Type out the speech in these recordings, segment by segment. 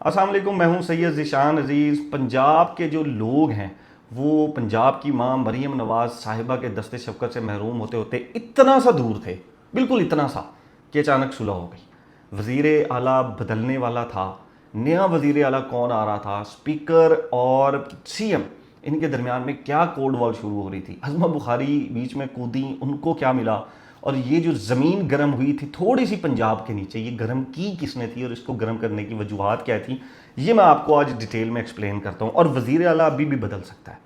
अस्सलाम वालेकुम, मैं हूं सैयद ज़ीशान अज़ीज़। पंजाब के जो लोग हैं वो पंजाब की मां मरीम नवाज़ साहिबा के दस्ते शफ़क़त से महरूम होते होते इतना सा दूर थे, बिल्कुल इतना सा, कि अचानक सुलह हो गई। वज़ीर आला बदलने वाला था। नया वज़ीर आला कौन आ रहा था? स्पीकर और सीएम, इनके दरमियान में क्या कोल्ड वॉर शुरू हो रही थी। हज़मा बुखारी बीच में कूदी, उनको क्या मिला? और ये जो ज़मीन गर्म हुई थी थोड़ी सी पंजाब के नीचे, ये गर्म की किसने थी और इसको गर्म करने की वजूहत क्या थी, ये मैं आपको आज डिटेल में एक्सप्लेन करता हूँ। और वज़ीर आला अभी भी बदल सकता है,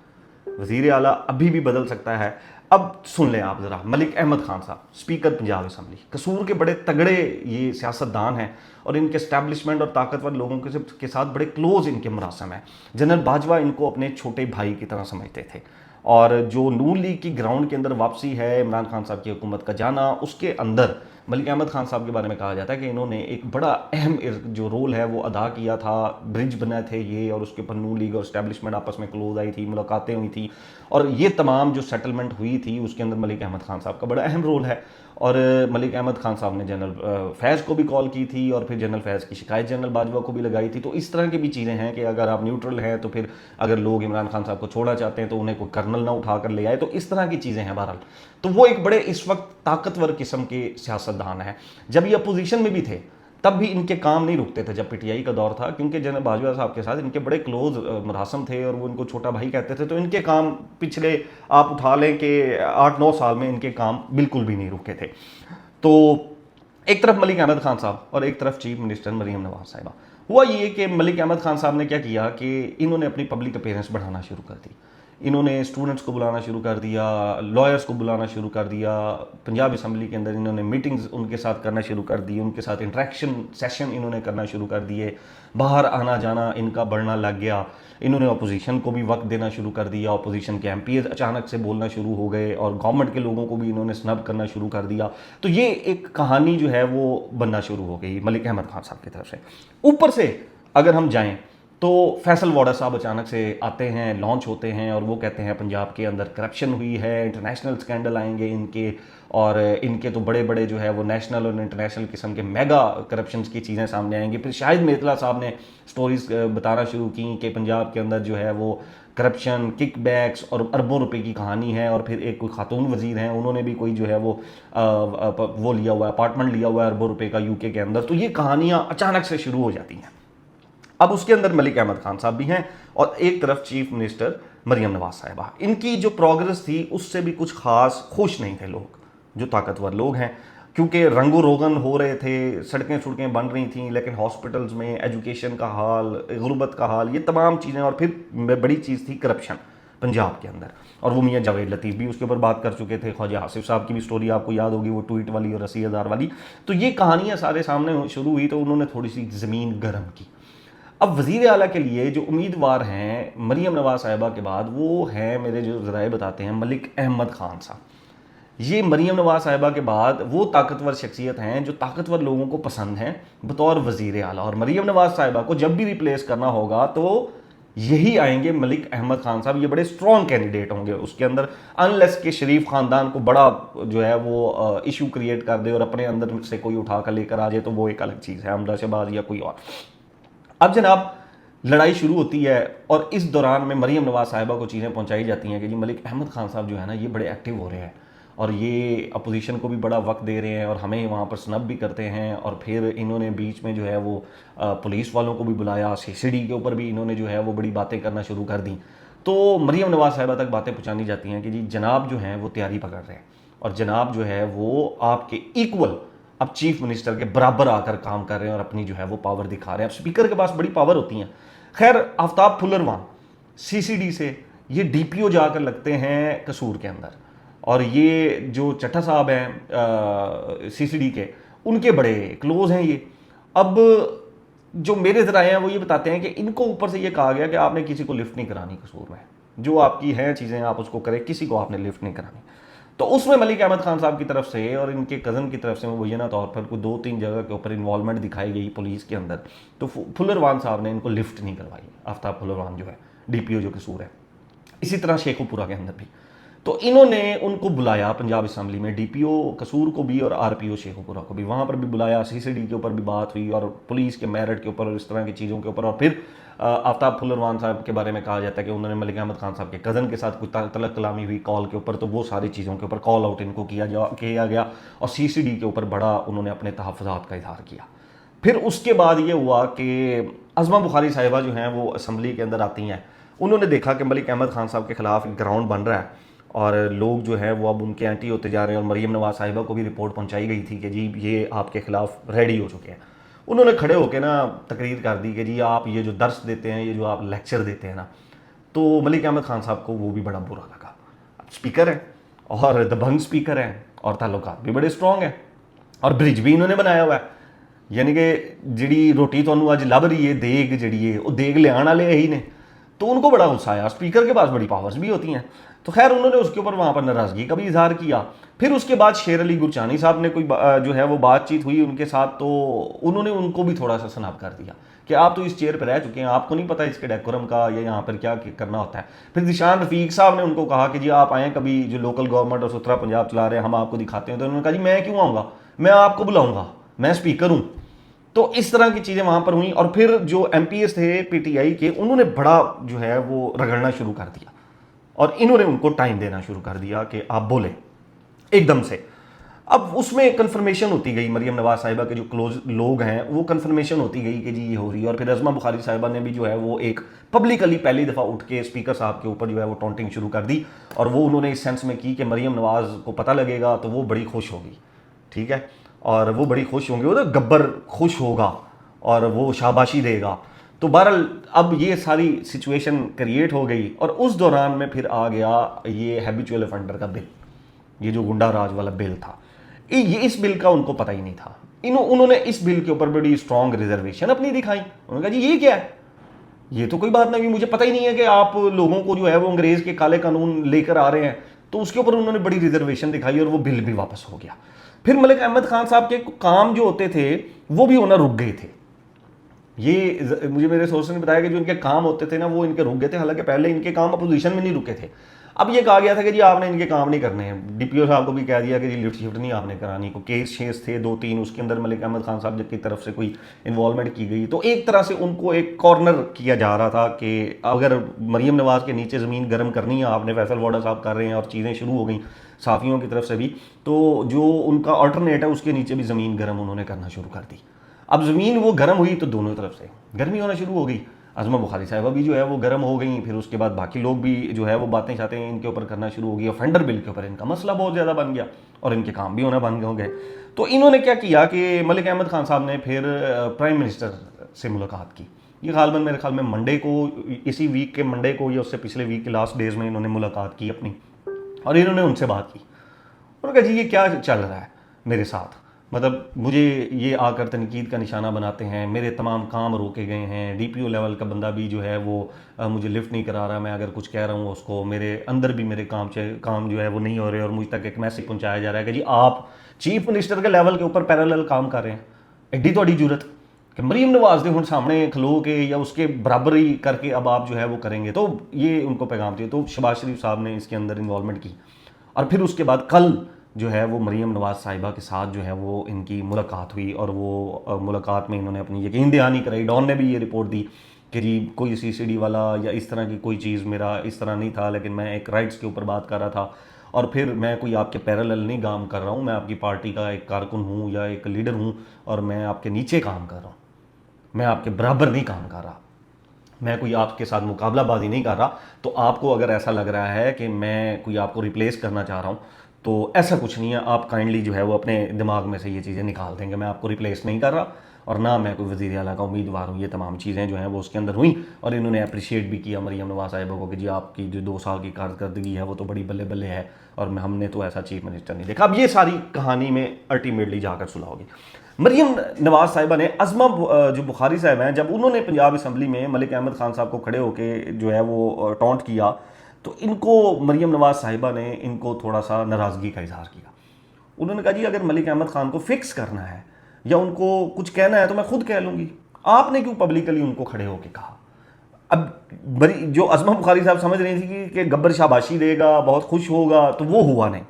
वज़ीर आला अभी भी बदल सकता है। अब सुन लें आप ज़रा, मलिक अहमद खान साहब, स्पीकर पंजाब असम्बली, कसूर के बड़े तगड़े ये सियासतदान हैं और इनके एस्टैब्लिशमेंट और ताकतवर लोगों के साथ बड़े क्लोज इनके मरासम हैं। जनरल बाजवा इनको अपने छोटे भाई की तरह समझते थे। और जो नून लीग की ग्राउंड के अंदर वापसी है, इमरान खान साहब की हुकूमत का जाना, उसके अंदर मलिक अहमद खान साहब के बारे में कहा जाता है कि इन्होंने एक बड़ा अहम जो रोल है वो अदा किया था। ब्रिज बनाए थे ये, और उसके ऊपर नून लीग और इस्टेब्लिशमेंट आपस में क्लोज आई थी, मुलाकातें हुई थी, और ये तमाम जो सेटलमेंट हुई थी उसके अंदर मलिक अहमद खान साहब का बड़ा अहम रोल है। और मलिक अहमद खान साहब ने जनरल फैज़ को भी कॉल की थी और फिर जनरल फैज़ की शिकायत जनरल बाजवा को भी लगाई थी। तो इस तरह की भी चीज़ें हैं कि अगर आप न्यूट्रल हैं तो फिर अगर लोग इमरान खान साहब को छोड़ना चाहते हैं तो उन्हें कोई कर्नल ना उठा कर ले आए। तो इस तरह की चीज़ें हैं बहरहाल। तो वो एक बड़े इस वक्त ताकतवर किस्म के सियासतदान हैं। जब ये अपोजिशन में भी थे तब भी इनके काम नहीं रुकते थे, जब पीटीआई का दौर था, क्योंकि जनरल बाजवा साहब के साथ इनके बड़े क्लोज मरासम थे और वो इनको छोटा भाई कहते थे। तो इनके काम पिछले आप उठा लें कि 8-9 साल में इनके काम बिल्कुल भी नहीं रुके थे। तो एक तरफ मलिक अहमद खान साहब और एक तरफ चीफ मिनिस्टर मरीम नवाज साहिबा। हुआ ये कि मलिक अहमद खान साहब ने क्या किया कि इन्होंने अपनी पब्लिक अपीयरेंस बढ़ाना शुरू कर दी। इन्होंने स्टूडेंट्स को बुलाना शुरू कर दिया, लॉयर्स को बुलाना शुरू कर दिया। पंजाब असम्बली के अंदर इन्होंने मीटिंग्स उनके साथ करना शुरू कर दी, उनके साथ इंटरेक्शन सेशन इन्होंने करना शुरू कर दिए। बाहर आना जाना इनका बढ़ना लग गया। इन्होंने अपोजिशन को भी वक्त देना शुरू कर दिया। अपोजिशन के एमपीज अचानक से बोलना शुरू हो गए और गवर्नमेंट के लोगों को भी इन्होंने स्नब करना शुरू कर दिया। तो ये एक कहानी जो है वो बनना शुरू हो गई मलिक अहमद खान साहब की तरफ से। ऊपर से अगर हम जाएं तो फैसल वाडा साहब अचानक से आते हैं, लॉन्च होते हैं और वो कहते हैं पंजाब के अंदर करप्शन हुई है, इंटरनेशनल स्कैंडल आएंगे इनके, और इनके तो बड़े बड़े जो है वो नेशनल और इंटरनेशनल किस्म के मेगा करप्शन की चीज़ें सामने आएंगी। फिर शाहिद मेतला साहब ने स्टोरीज बताना शुरू की कि पंजाब के अंदर जो है वो करप्शन, किकबैक्स और अरबों रुपए की कहानी है। और फिर एक कोई खातून वजीर हैं, उन्होंने भी कोई जो है वो लिया हुआ है, अपार्टमेंट लिया हुआ है अरबों रुपए का यूके के अंदर। तो ये कहानियाँ अचानक से शुरू हो जाती हैं। अब उसके अंदर मलिक अहमद खान साहब भी हैं और एक तरफ चीफ मिनिस्टर मरीम नवाज साहिबा। इनकी जो प्रोग्रेस थी उससे भी कुछ खास खुश नहीं थे लोग, जो ताकतवर लोग हैं, क्योंकि रंगो रोगन हो रहे थे, सड़कें सड़कें बन रही थी, लेकिन हॉस्पिटल्स में एजुकेशन का हाल, गुर्बत का हाल, ये तमाम चीज़ें। और फिर बड़ी चीज़ थी करप्शन पंजाब के अंदर, और वो मियाँ जावेद लतीफ़ भी उसके ऊपर बात कर चुके थे। ख्वाजा आसिफ साहब की भी स्टोरी आपको याद होगी, वो ट्वीट वाली और 80,000 वाली। तो ये कहानियाँ सारे सामने शुरू हुई तो उन्होंने थोड़ी सी ज़मीन गर्म की। अब वज़ीर आला के लिए जो उम्मीदवार हैं मरीम नवाज साहिबा के बाद, वो हैं, मेरे जो ज़राए बताते हैं, मलिक अहमद खान साहब। ये मरीम नवाज साहिबा के बाद वो ताकतवर शख्सियत हैं जो ताकतवर लोगों को पसंद हैं बतौर वज़ीर आला। और मरीम नवाज साहिबा को जब भी रिप्लेस करना होगा तो यही आएंगे, मलिक अहमद खान साहब। ये बड़े स्ट्रॉन्ग कैंडिडेट होंगे उसके अंदर, अनलेस के शरीफ ख़ानदान को बड़ा जो है वो इशू क्रिएट कर दे और अपने अंदर से कोई उठा कर लेकर आ जाए, तो वो एक अलग चीज़ है, हमदा शहबाज या कोई और। अब जनाब लड़ाई शुरू होती है और इस दौरान में मरीम नवाज साहिबा को चीज़ें पहुंचाई जाती हैं कि जी मलिक अहमद खान साहब जो है ना ये बड़े एक्टिव हो रहे हैं और ये अपोजिशन को भी बड़ा वक्त दे रहे हैं और हमें वहाँ पर स्नब भी करते हैं। और फिर इन्होंने बीच में जो है वो पुलिस वालों को भी बुलाया, सीसीडी के ऊपर भी इन्होंने जो है वो बड़ी बातें करना शुरू कर दी। तो मरीम नवाज साहिबा तक बातें पहुँचानी जाती हैं कि जी जनाब जो हैं वो तैयारी पकड़ रहे हैं और जनाब जो है वो आपके इक्वल अब चीफ मिनिस्टर के बराबर आकर काम कर रहे हैं और अपनी जो है वो पावर दिखा रहे हैं। अब स्पीकर के पास बड़ी पावर होती हैं। खैर, आफ्ताब फुलरवान सीसीडी से ये डीपीओ जाकर लगते हैं कसूर के अंदर, और ये जो चट्टा साहब हैं सीसीडी के, उनके बड़े क्लोज हैं ये। अब जो मेरे ज़राए हैं वो ये बताते हैं कि इनको ऊपर से ये कहा गया कि आपने किसी को लिफ्ट नहीं करानी कसूर में, जो आपकी हैं चीज़ें आप उसको करें, किसी को आपने लिफ्ट नहीं करानी। तो उसमें मलिक अहमद खान साहब की तरफ से और इनके कज़न की तरफ से मुबैना तौर पर कोई 2-3 जगह के ऊपर इन्वॉल्वमेंट दिखाई गई पुलिस के अंदर। तो फुलरवान साहब ने इनको लिफ्ट नहीं करवाई, आफ्ताब फुलरवान जो है डीपीओ जो कसूर है। इसी तरह शेखुपुरा के अंदर भी। तो इन्होंने उनको बुलाया पंजाब असम्बली में, डीपीओ कसूर को भी और आरपीओ शेखुपुरा को भी, वहाँ पर भी बुलाया, सीसीडी के ऊपर भी बात हुई और पुलिस के मेरिट के ऊपर और इस तरह की चीज़ों के ऊपर। और फिर आफ्ताब फुलरवान साहब के बारे में कहा जाता है कि उन्होंने मलिक अहमद खान साहब के कज़न के साथ कुछ तलक कलामी हुई कॉल के ऊपर, तो वो सारी चीज़ों के ऊपर कॉल आउट इनको किया गया और सीसीडी के ऊपर बड़ा उन्होंने अपने तहफ़्फ़ुज़ात का इज़हार किया। फिर उसके बाद ये हुआ कि अज़मा बुखारी साहिबा जो हैं वो असम्बली के अंदर आती हैं, उन्होंने देखा कि मलिक अहमद खान साहब के ख़िलाफ़ ग्राउंड बन रहा है और लोग जो है वो अब उनके एंटी होते जा रहे हैं, और मरीम नवाज साहिबा को भी रिपोर्ट पहुंचाई गई थी कि जी ये आपके ख़िलाफ़ रेडी हो चुके हैं। उन्होंने खड़े होकर ना तकरीर कर दी कि जी आप ये जो दर्स देते हैं, ये जो आप लेक्चर देते हैं ना, तो मलिक अहमद खान साहब को वो भी बड़ा बुरा लगा। अब स्पीकर है और दबंग स्पीकर हैं और ताल्लुकात भी बड़े स्ट्रॉन्ग हैं और ब्रिज भी इन्होंने बनाया हुआ है, यानी कि जी रोटी तो अज लभ रही है, देग जी है वो देग ले आने वाले ही ने, तो उनको बड़ा गुस्सा आया। स्पीकर के पास बड़ी पावर्स भी होती हैं, तो खैर उन्होंने उसके ऊपर वहाँ पर नाराज़गी का भी इजहार किया। फिर उसके बाद शेर अली गुरचानी साहब ने कोई जो है वो बातचीत हुई उनके साथ, तो उन्होंने उनको भी थोड़ा सा सनाब कर दिया कि आप तो इस चेयर पर रह चुके हैं, आपको नहीं पता इसके डेकोरम का या यहाँ पर क्या करना होता है। फिर निशान रफीक साहब ने उनको कहा कि जी आप आएँ कभी, जो लोकल गवर्नमेंट और सुथरा पंजाब चला रहे हैं, हम आपको दिखाते हैं। तो उन्होंने कहा जी मैं क्यों आऊँगा, मैं आपको बुलाऊँगा, मैं स्पीकर हूँ। तो इस तरह की चीज़ें वहाँ पर हुई और फिर जो एमपीएस थे पीटीआई के, उन्होंने बड़ा जो है वो रगड़ना शुरू कर दिया और इन्होंने उनको टाइम देना शुरू कर दिया कि आप बोले एकदम से। अब उसमें कन्फर्मेशन होती गई, मरियम नवाज साहिबा के जो क्लोज लोग हैं वो कन्फर्मेशन होती गई कि जी ये हो रही है। और फिर अज़मा बुखारी साहिबा ने भी जो है वो एक पब्लिकली पहली दफ़ा उठ के स्पीकर साहब के ऊपर जो है वो टॉन्टिंग शुरू कर दी, और वो उन्होंने इस सेंस में की कि मरियम नवाज को पता लगेगा तो वो बड़ी खुश होगी, ठीक है, और वो बड़ी खुश होंगे, वो तो गब्बर खुश होगा और वो शाबाशी देगा। तो बहरहाल अब ये सारी सिचुएशन क्रिएट हो गई और उस दौरान में फिर आ गया ये हैबिचुअल ऑफेंडर का बिल, ये जो गुंडा राज वाला बिल था। ये इस बिल का उनको पता ही नहीं था। उन्होंने इस बिल के ऊपर बड़ी स्ट्रॉन्ग रिजर्वेशन अपनी दिखाई। उन्होंने कहा जी ये क्या है, ये तो कोई बात नहीं, मुझे पता ही नहीं है कि आप लोगों को जो है वो अंग्रेज़ के काले कानून लेकर आ रहे हैं। तो उसके ऊपर उन्होंने बड़ी रिजर्वेशन दिखाई और वो बिल भी वापस हो गया। फिर मलिक अहमद खान साहब के काम जो होते थे वो भी होना रुक गए थे। ये मुझे मेरे सोर्स ने बताया कि जो इनके काम होते थे ना वो इनके रुक गए थे, हालांकि पहले इनके काम अपोजिशन में नहीं रुके थे। अब ये कहा गया था कि जी आपने इनके काम नहीं करने हैं। डीपीओ साहब को भी कह दिया कि जी लिफ्ट शिफ्ट नहीं आपने करानी, को केस शेस थे 2-3, उसके अंदर मलिक अहमद खान साहब की तरफ से कोई इन्वॉल्वमेंट की गई। तो एक तरह से उनको एक कॉर्नर किया जा रहा था कि अगर मरीम नवाज के नीचे ज़मीन गर्म करनी है आपने, फैसल वाडा साहब कर रहे हैं और चीज़ें शुरू हो गई साफ़ियों की तरफ से भी, तो जो उनका अल्टरनेट है उसके नीचे भी ज़मीन गर्म उन्होंने करना शुरू कर दी। अब ज़मीन वो गर्म हुई तो दोनों तरफ से गर्मी होना शुरू हो गई। अज़मा बुखारी साहिबा भी जो है वो गर्म हो गई, फिर उसके बाद बाकी लोग भी जो है वो बातें चाहते हैं इनके ऊपर करना शुरू हो गई। ऑफेंडर बिल के ऊपर इनका मसला बहुत ज़्यादा बन गया और इनके काम भी होना बंद हो गए। तो इन्होंने क्या किया कि मलिक अहमद खान साहब ने फिर प्राइम मिनिस्टर से मुलाकात की। ये गालबन मेरे ख्याल में मंडे को, इसी वीक के मंडे को या उससे पिछले वीक के लास्ट डेज में इन्होंने मुलाकात की अपनी, और इन्होंने उनसे बात की। उन्होंने कहा जी ये क्या चल रहा है मेरे साथ, मतलब मुझे ये आकर तनकीद का निशाना बनाते हैं, मेरे तमाम काम रोके गए हैं, डीपीओ लेवल का बंदा भी जो है वो मुझे लिफ्ट नहीं करा रहा, मैं अगर कुछ कह रहा हूँ उसको, मेरे अंदर भी मेरे काम जो है वो नहीं हो रहे, और मुझ तक एक मैसेज पहुँचाया जा रहा है कि जी आप चीफ मिनिस्टर के लेवल के ऊपर पैरेलल काम कर रहे हैं। एड्डी थोड़ी जरूरत कि मरीम नवाज दे हुण सामने खलो के या उसके बराबरी करके अब आप जो है वो करेंगे। तो ये उनको पैगाम चाहिए। तो शहबाज शरीफ साहब ने इसके अंदर इन्वॉल्वमेंट की, और फिर उसके बाद कल जो है वो मरीम नवाज साहिबा के साथ जो है वो इनकी मुलाकात हुई, और वो मुलाकात में इन्होंने अपनी यकीन दहानी कराई। डॉन ने भी ये रिपोर्ट दी कि जी कोई सीसीडी वाला या इस तरह की कोई चीज़ मेरा इस तरह नहीं था, लेकिन मैं एक राइट्स के ऊपर बात कर रहा था, और फिर मैं कोई आपके पैरेलल नहीं काम कर रहा हूँ, मैं आपकी पार्टी का एक कारकुन हूँ या एक लीडर हूँ, और मैं आपके नीचे काम कर रहा हूँ, मैं आपके बराबर नहीं काम कर रहा, मैं कोई आपके साथ मुकाबलाबाजी नहीं कर रहा। तो आपको अगर ऐसा लग रहा है कि मैं कोई आपको रिप्लेस करना चाह रहा हूँ तो ऐसा कुछ नहीं है, आप काइंडली जो है वो अपने दिमाग में से ये चीज़ें निकाल देंगे। मैं आपको रिप्लेस नहीं कर रहा और ना मैं कोई वज़ीर आला का उम्मीदवार हूँ। ये तमाम चीज़ें जो हैं वो उसके अंदर हुई, और इन्होंने अप्रिशिएट भी किया मरीम नवाज साहिबा को कि जी आपकी जो 2 साल की कारकर्दगी है वो तो बड़ी बल्ले बल्ले है, और हमने तो ऐसा चीफ मिनिस्टर नहीं देखा। अब ये सारी कहानी में अल्टीमेटली जाकर सुलह होगी। मरीम नवाज साहिबा ने अज़मा जो बुखारी साहब हैं, जब उन्होंने पंजाब असम्बली में मलिक अहमद खान साहब को खड़े होकर जो है वो टॉन्ट किया, तो इनको मरीम नवाज साहिबा ने इनको थोड़ा सा नाराज़गी का इजहार किया। उन्होंने कहा जी अगर मलिक अहमद खान को फिक्स करना है या उनको कुछ कहना है तो मैं खुद कह लूँगी, आपने क्यों पब्लिकली उनको खड़े होकर कहा। अब बड़ी जो अज़मा बुखारी साहब समझ रही थी कि गब्बर शाबाशी देगा, बहुत खुश होगा, तो वो हुआ नहीं।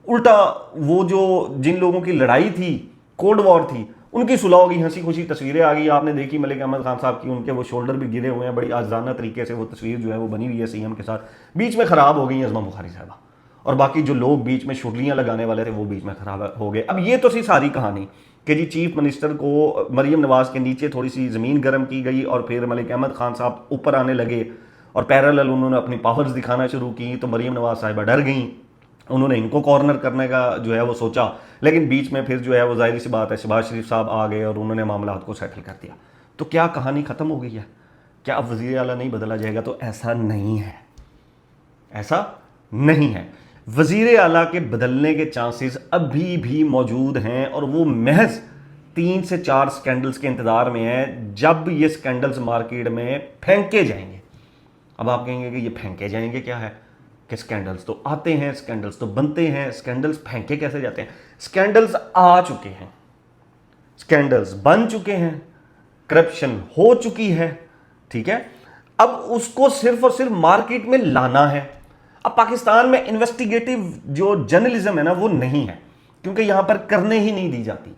उल्टा वो जो जिन लोगों की लड़ाई थी, कोल्ड वॉर थी, उनकी सुलह होगी, हंसी खुशी तस्वीरें आ गई। आपने देखी मलिक अहमद खान साहब की, उनके वो शोल्डर भी गिरे हुए हैं, बड़ी आजाना तरीके से वो तस्वीर जो है वो बनी हुई है सीएम के साथ। बीच में खराब हो गई अज़मा बुखारी साहबा, और बाकी जो लोग बीच में शुर्लियाँ लगाने वाले थे वो बीच में खराब हो गए। अब ये तो सी सारी कहानी कि जी चीफ मिनिस्टर को मरीम नवाज के नीचे थोड़ी सी ज़मीन गर्म की गई और फिर मलिक अहमद खान साहब ऊपर आने लगे और पैरेलल उन्होंने अपनी पावर्स दिखाना शुरू की, तो मरीम नवाज साहिबा डर गई। उन्होंने इनको कॉर्नर करने का जो है वो सोचा, लेकिन बीच में फिर जो है वो जाहिर सी बात है शहबाज शरीफ साहब आ गए और उन्होंने मामला को सेटल कर दिया। तो क्या कहानी ख़त्म हो गई है? क्या अब वज़ीर आला नहीं बदला जाएगा? तो ऐसा नहीं है, ऐसा नहीं है। वज़ीर आला के बदलने के चांसेस अभी भी मौजूद हैं, और वो महज 3 से 4 स्कैंडल्स के इंतज़ार में है। जब ये स्कैंडल्स मार्केट में फेंके जाएंगे, अब आप कहेंगे कि ये फेंके जाएंगे क्या है, कि स्कैंडल्स तो आते हैं, स्कैंडल्स तो बनते हैं, स्कैंडल्स फेंके कैसे जाते हैं? स्कैंडल्स आ चुके हैं, स्कैंडल्स बन चुके हैं, करप्शन हो चुकी है, ठीक है। अब उसको सिर्फ और सिर्फ मार्केट में लाना है। अब पाकिस्तान में इन्वेस्टिगेटिव जो जर्नलिज्म है ना वो नहीं है, क्योंकि यहां पर करने ही नहीं दी जाती,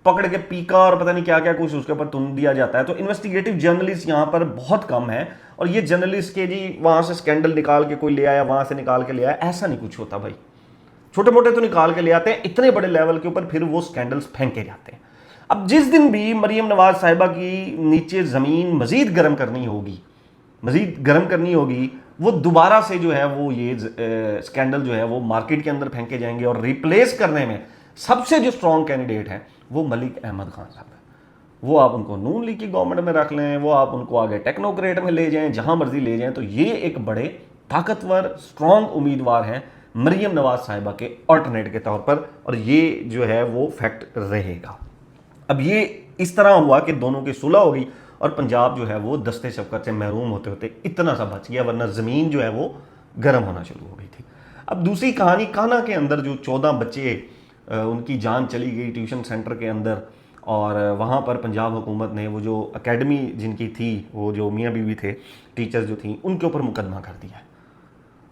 पकड़ के पीका और पता नहीं क्या क्या कुछ उसके ऊपर तुन दिया जाता है। तो इन्वेस्टिगेटिव जर्नलिस्ट यहां पर बहुत कम है, और ये जर्नलिस्ट के जी वहां से स्कैंडल निकाल के कोई ले आया, वहां से निकाल के ले आया, ऐसा नहीं कुछ होता भाई। छोटे मोटे तो निकाल के ले आते हैं, इतने बड़े लेवल के ऊपर फिर वो स्कैंडल्स फेंके जाते हैं। अब जिस दिन भी मरीम नवाज साहिबा की नीचे ज़मीन मज़ीद गर्म करनी होगी, मज़ीद गर्म करनी होगी, वो दोबारा से जो है वो ये स्कैंडल जो है वो मार्केट के अंदर फेंके जाएंगे, और रिप्लेस करने में सबसे जो स्ट्रॉन्ग कैंडिडेट है वो मलिक अहमद खान साहब है। वो आप उनको नून लीग की गवर्नमेंट में रख लें, वो आप उनको आगे टेक्नोक्रेट में ले जाएं, जहां मर्जी ले जाएं, तो ये एक बड़े ताकतवर स्ट्रॉन्ग उम्मीदवार हैं मरीम नवाज साहिबा के ऑल्टरनेट के तौर पर, और ये जो है वो फैक्ट रहेगा। अब ये इस तरह हुआ कि दोनों की सुलह हो गई, और पंजाब जो है वो दस्ते शफकत से महरूम होते होते इतना सा बच गया, वरना ज़मीन जो है वो गर्म होना शुरू हो गई थी। अब दूसरी कहानी, काना के अंदर जो 14 बच्चे उनकी जान चली गई ट्यूशन सेंटर के अंदर, और वहाँ पर पंजाब हुकूमत ने वो जो एकेडमी जिनकी थी, वो जो मियाँ बीवी थे, टीचर्स जो थी, उनके ऊपर मुकदमा कर दिया।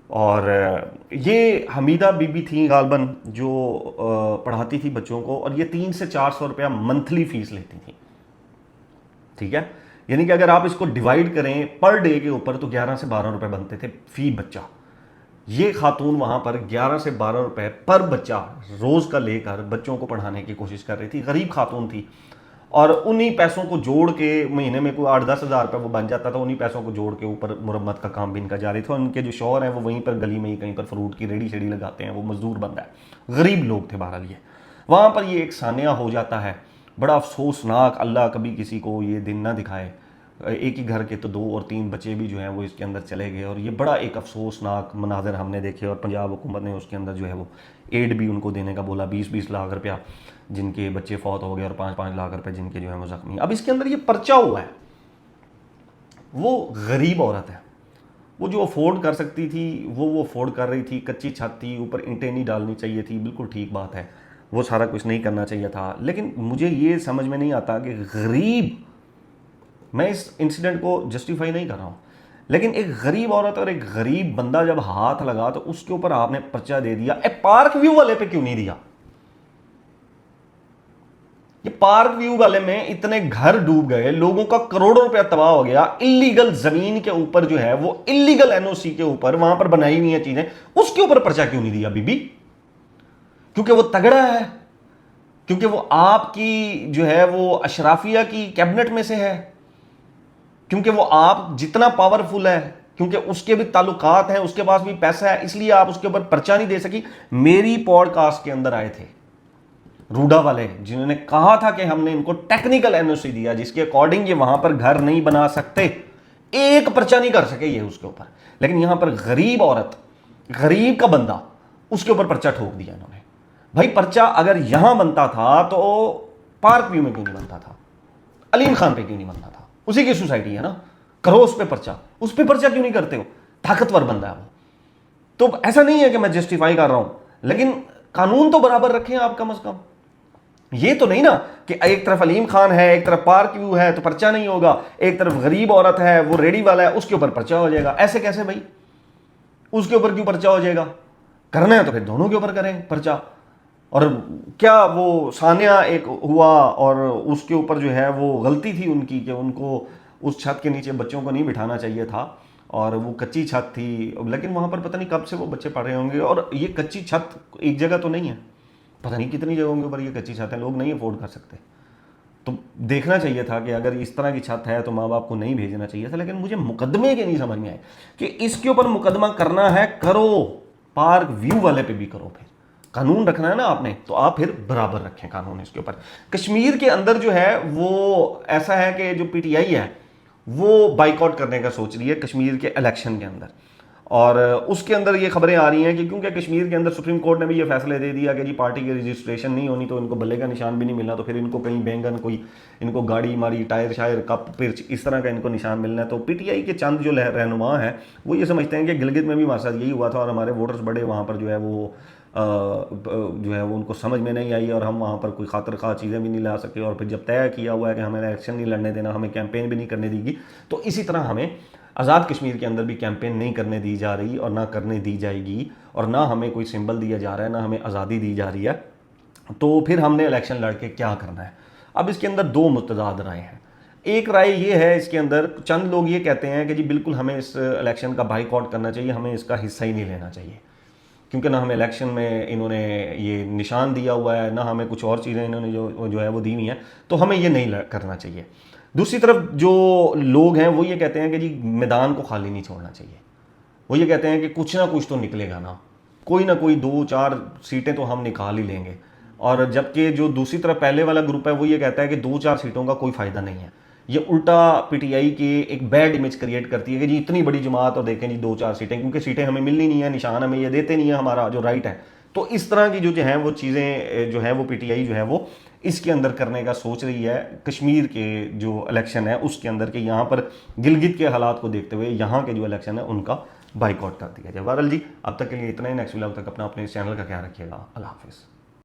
और ये हमीदा बीबी थी गालबन, जो पढ़ाती थी बच्चों को, और ये 300 से 400 रुपया मंथली फीस लेती थी, ठीक है। यानी कि अगर आप इसको डिवाइड करें पर डे के ऊपर, तो 11 से 12 रुपए बनते थे फी बच्चा। ये खातून वहां पर 11 से 12 रुपए पर बच्चा रोज का लेकर बच्चों को पढ़ाने की कोशिश कर रही थी। गरीब खातून थी, और उन्हीं पैसों को जोड़ के महीने में कोई 8-10 हज़ार रुपये वो बन जाता था। उन्हीं पैसों को जोड़ के ऊपर मुरम्मत का काम भी इनका जारी था। उनके जो शौहर हैं वो वहीं पर गली में ही कहीं पर फ्रूट की रेडी शेडी लगाते हैं, वो मजदूर बंदा है, गरीब लोग थे बहरहाल। ये वहाँ पर ये एक सानिया हो जाता है, बड़ा अफसोसनाक। अल्लाह कभी किसी को ये दिन ना दिखाए। एक ही घर के तो 2 और 3 बच्चे भी जो हैं वो इसके अंदर चले गए, और ये बड़ा एक अफसोसनाक मनाजर हमने देखे। और पंजाब हुकूमत ने उसके अंदर जो है वो एड भी उनको देने का बोला, 20-20 लाख रुपया जिनके बच्चे फौत हो गए, और 5-5 लाख रुपए जिनके जो है वो जख्मी। अब इसके अंदर ये पर्चा हुआ है, वो गरीब औरत है, वो जो अफोर्ड कर सकती थी वो अफोर्ड कर रही थी। कच्ची छत थी, ऊपर ईंटें नहीं डालनी चाहिए थी, बिल्कुल ठीक बात है, वो सारा कुछ नहीं करना चाहिए था। लेकिन मुझे ये समझ में नहीं आता कि गरीब, मैं इस इंसिडेंट को जस्टिफाई नहीं कर रहा हूँ, लेकिन एक गरीब औरत और एक गरीब बंदा जब हाथ लगा तो उसके ऊपर आपने पर्चा दे दिया। पार्क व्यू वाले पे क्यों नहीं दिया? ये पार्क व्यू वाले में इतने घर डूब गए, लोगों का करोड़ों रुपया तबाह हो गया, इलीगल जमीन के ऊपर जो है वो इलीगल एनओसी के ऊपर वहां पर बनाई हुई है चीजें, उसके ऊपर पर्चा क्यों नहीं दिया बीबी? क्योंकि वो तगड़ा है, क्योंकि वो आपकी जो है वो अशराफिया की कैबिनेट में से है, क्योंकि वो आप जितना पावरफुल है, क्योंकि उसके भी ताल्लुकात हैं, उसके पास भी पैसा है, इसलिए आप उसके ऊपर पर्चा नहीं दे सकी। मेरी पॉडकास्ट के अंदर आए थे रूडा वाले, जिन्होंने कहा था कि हमने इनको टेक्निकल एनओसी दिया जिसके अकॉर्डिंग ये वहां पर घर नहीं बना सकते, एक पर्चा नहीं कर सके ये उसके ऊपर। लेकिन यहां पर गरीब औरत, गरीब का बंदा, उसके ऊपर पर्चा ठोक दिया इन्होंने। भाई पर्चा अगर यहां बनता था तो पार्क व्यू में क्यों नहीं बनता था? अलीम खान पे क्यों नहीं बनता था? उसी की सोसाइटी है ना, करो उस पे पर्चा, उस पे पर्चा क्यों नहीं करते हो? ताकतवर बंदा है वो। तो ऐसा नहीं है कि मैं जस्टिफाई कर रहा हूं, लेकिन कानून तो बराबर रखें आप कम से कम। ये तो नहीं ना कि एक तरफ अलीम खान है, एक तरफ पार्क व्यू है तो पर्चा नहीं होगा, एक तरफ गरीब औरत है, वो रेडी वाला है, उसके ऊपर पर्चा हो जाएगा। ऐसे कैसे भाई? उसके ऊपर क्यों पर्चा हो जाएगा? करना है तो फिर दोनों के ऊपर करें पर्चा। और क्या वो सानिया एक हुआ और उसके ऊपर जो है वो गलती थी उनकी कि उनको उस छत के नीचे बच्चों को नहीं बिठाना चाहिए था, और वो कच्ची छत थी, लेकिन वहाँ पर पता नहीं कब से वो बच्चे पढ़ रहे होंगे। और ये कच्ची छत एक जगह तो नहीं है, पता नहीं कितनी जगहों के ऊपर ये कच्ची छत है, लोग नहीं अफोर्ड कर सकते। तो देखना चाहिए था कि अगर इस तरह की छत है तो माँ बाप को नहीं भेजना चाहिए था। लेकिन मुझे मुकदमे के नहीं समझ में आए कि इसके ऊपर मुकदमा करना है, करो, पार्क व्यू वाले पे भी करो। फिर कानून रखना है ना आपने, तो आप फिर बराबर रखें कानून इसके ऊपर। कश्मीर के अंदर जो है वो ऐसा है कि जो पीटीआई है वो बाइकआउट करने का सोच रही है कश्मीर के इलेक्शन के अंदर। और उसके अंदर ये खबरें आ रही हैं कि क्योंकि कश्मीर के अंदर सुप्रीम कोर्ट ने भी ये फैसले दे दिया कि जी पार्टी की रजिस्ट्रेशन नहीं होनी तो इनको बल्ले का निशान भी नहीं मिलना, तो फिर इनको कहीं बैंगन, कोई इनको गाड़ी मारी, टायर शायर, कप पिर्च, इस तरह का इनको निशान मिलना है। तो पीटीआई के चंद जो रहनुमा हैं वो ये समझते हैं कि गिलगित में भी हमारे साथ यही हुआ था और हमारे वोटर्स बड़े वहाँ पर जो है वो जो है वो उनको समझ में नहीं आई और हम वहाँ पर कोई खातर खा चीज़ें भी नहीं ला सके। और फिर जब तय किया हुआ है कि हमें इलेक्शन नहीं लड़ने देना, हमें कैंपेन भी नहीं करने देगी, तो इसी तरह हमें आज़ाद कश्मीर के अंदर भी कैंपेन नहीं करने दी जा रही और ना करने दी जाएगी, और ना हमें कोई सिंबल दिया जा रहा है, ना हमें आज़ादी दी जा रही है। तो फिर हमने इलेक्शन लड़के क्या करना है? अब इसके अंदर दो मुतदाद राय हैं। एक राय ये है इसके अंदर, चंद लोग ये कहते हैं कि जी बिल्कुल हमें इस इलेक्शन का बाइकआउट करना चाहिए, हमें इसका हिस्सा ही नहीं लेना चाहिए, क्योंकि ना हमें इलेक्शन में इन्होंने ये निशान दिया हुआ है, ना हमें कुछ और चीज़ें इन्होंने जो है वो दी हुई हैं, तो हमें ये नहीं करना चाहिए। दूसरी तरफ जो लोग हैं वो ये कहते हैं कि जी मैदान को खाली नहीं छोड़ना चाहिए। वो ये कहते हैं कि कुछ ना कुछ तो निकलेगा ना कोई 2-4 सीटें तो हम निकाल ही लेंगे। और जबकि जो दूसरी तरफ पहले वाला ग्रुप है वो ये कहता है कि 2-4 सीटों का कोई फ़ायदा नहीं है। ये उल्टा पीटीआई की एक बैड इमेज क्रिएट करती है कि जी इतनी बड़ी जमात और देखें जी 2-4 सीटें, क्योंकि सीटें हमें मिलनी नहीं है, निशान हमें ये देते नहीं है, हमारा जो राइट है। तो इस तरह की जो है वो चीज़ें जो है वो पीटीआई जो है वो इसके अंदर करने का सोच रही है कश्मीर के जो इलेक्शन है उसके अंदर, कि यहाँ पर गिलगित के हालात को देखते हुए यहाँ के जो इलेक्शन है उनका बाइकआउट कर दिया जाए। वारल जी अब तक के लिए इतना ही। नेक्स्ट व्लॉग तक अपना अपने इस चैनल का ख्याल रखिएगा। अल्लाह हाफिज़।